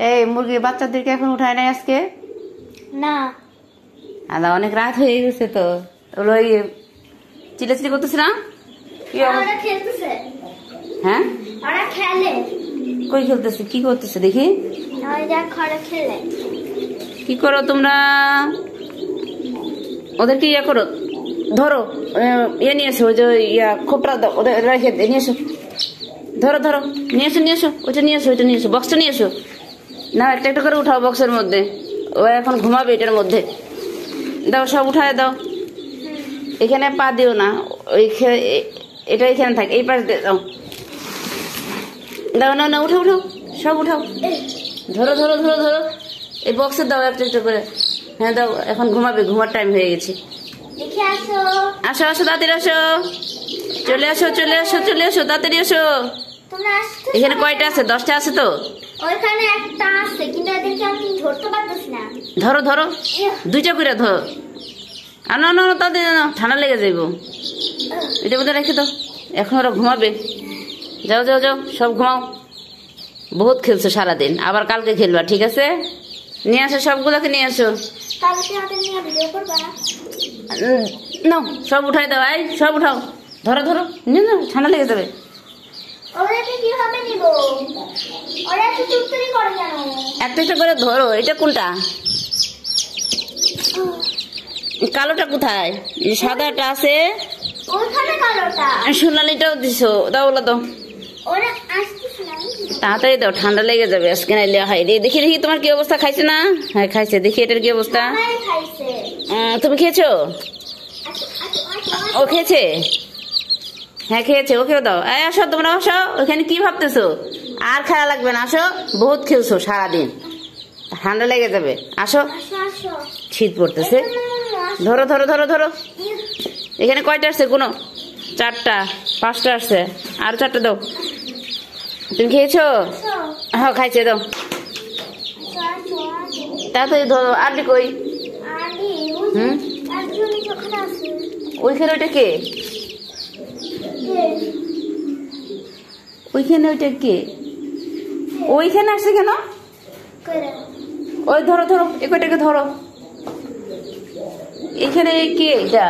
এই মুরগির বাচ্চাদেরকে এখন উঠায় নাই আজকে? না আদা অনেক রাত হয়ে গেছে তো। ওগুলো ওই চিল্লাচিল্লি করতেছে না? কি ওরা খেলতেছে। হ্যাঁ ওরা খেলে। কই খেলতেছে? কি করতেছে দেখি? ওই দেখ ওরা খেলে। কি করো তোমরা? ওদেরকে ইয়া করো, ধরো ইয়ে নিয়ে এসো, ওই যে ইয়া খোপটা দাও ওদের রেখে নিয়ে এসো। ধরো ধরো নিয়ে এসো, নিয়ে এসো, ওইটা নিয়ে এসো, ওইটা নিয়ে এসো, বক্সটা নিয়ে এসো। না একটা একটা করে উঠাও বক্সের মধ্যে। ও এখন ঘুমাবে এটার মধ্যে। দাও সব উঠায় দাও। এখানে পা দিও না, ওই এটা এখানে থাক, এই পাশ দিয়ে দাও। দাও না না, উঠাও উঠাও, সব উঠাও। ধরো ধরো ধরো ধরো, এই বক্সে দাও একটা একটা করে। হ্যাঁ দাও, এখন ঘুমাবে, ঘুমার টাইম হয়ে গেছে। দেখে আসো। আসো আসো তাড়াতাড়ি আসো, চলে আসো চলে আসো চলে আসো, তাড়াতাড়ি আসো। তোমরা আসছো? এখানে কয়টা আছে? 10টা আছে তো। ওইখানে একটা আছে কিন্তু এদেরকে আমি ধরতে পারতেছি না। ধরো ধরো, 2টা করে ধরো। আর না না না, তাদের ঠান্ডা লেগে যাইব। এটা বোধহয় রেখে দাও, এখন ওরা ঘুমাবে। যাও যাও যাও, সব ঘুমাও। বহুত খেলছো সারাদিন, আবার কালকে খেলবা, ঠিক আছে? নিয়ে আসো সবগুলোকে, নিয়ে আসো। কালকে হাতে নিয়ে ভিডিও করবা না? নাও সব উঠাই দাও, এই সব উঠাও। ধরো ধরো, নিয়ে নাও, ঠান্ডা লেগে যাবে। ওদেরকে কিভাবে নিব? ওরা এত চুপচারি করে কেন? একটা একটা করে ধরো। এটা কোনটা? কালোটা কোথায়? এই সাদাটা আছে, ওইখানে কালোটা। সোনালিটাও দিছো, দাও ওগুলো দাও। ওরা আসতেছে না। তাড়াতাড়ি দাও, ঠান্ডা লেগে যাবে আজকে নাইলে। হাই রে, দেখি দেখি তোমার কি অবস্থা। খাইছে না? হ্যাঁ খাইছে, দেখি এটার কি অবস্থা। সবাই খাইছে। তুমি খেয়েছো? আসো আসো আসো। ও খেয়েছে? হ্যাঁ খেয়েছে, ওকেও দাও। এই আসো তোমরা, আসো। ওখানে কি ভাবতেছো? আর খেলা লাগবে না, আসো। বহুত খেলছো সারাদিন, ঠান্ডা লেগে যাবে। আসো, আসো আসো। শীত পড়তেছে। ধরো ধরো ধরো ধরো। এখানে কয়টা আসছে? কোনো 4টা 5টা আসছে, আর 4টা দাও। তুমি খেয়েছো? হ্যাঁ খাইছে, দাও তাড়াতাড়ি ধরো। আরবি কই? হুম, ওইখানে ওইটা কে? ওইখানে ওইটা কে? ওইখানে আসছে কেন? ওই ধরো ধরো, এ কয়টাকে ধরো। এখানে কে? এটা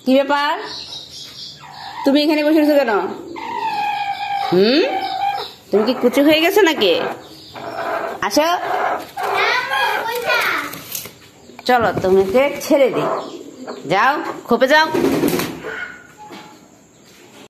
কি ব্যাপার? তুমি এখানে বসেছো কেন? তুমি কি কুচু হয়ে গেছো নাকি? আসো, চলো তোমাকে ছেড়ে দিই। যাও, খোপে যাও।